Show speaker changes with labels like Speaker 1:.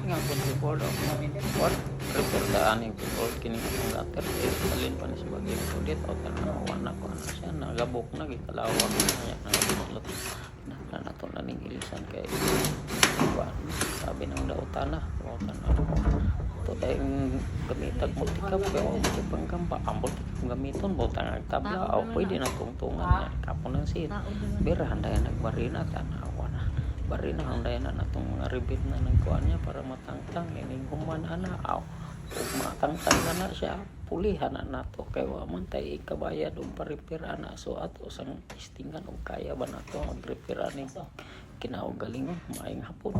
Speaker 1: nga pun report of report report aning report kini ang later alin pa ni sebagai audit o tanawan na ko ano siya nagabok na gikalawang niya nagabulot na nato na ning ilisan kay kuan sabi nang daotana o tanaw to tayong gamitag mo tikap kay o panggampa ambot gamiton mo tanang tabla o pwede na tungtungan kapon ng sit berahan daya nagbarina tanawan na barina handay na natong mga ribit na nagkuan niya para matangtang ining human ana aw ug matangtang na siya pulihan na nato kay wa man tay ikabayad og pa-repair ana so ato sang testingan og kaya ba nato mag-repair ani kinaugalingon maayong hapon.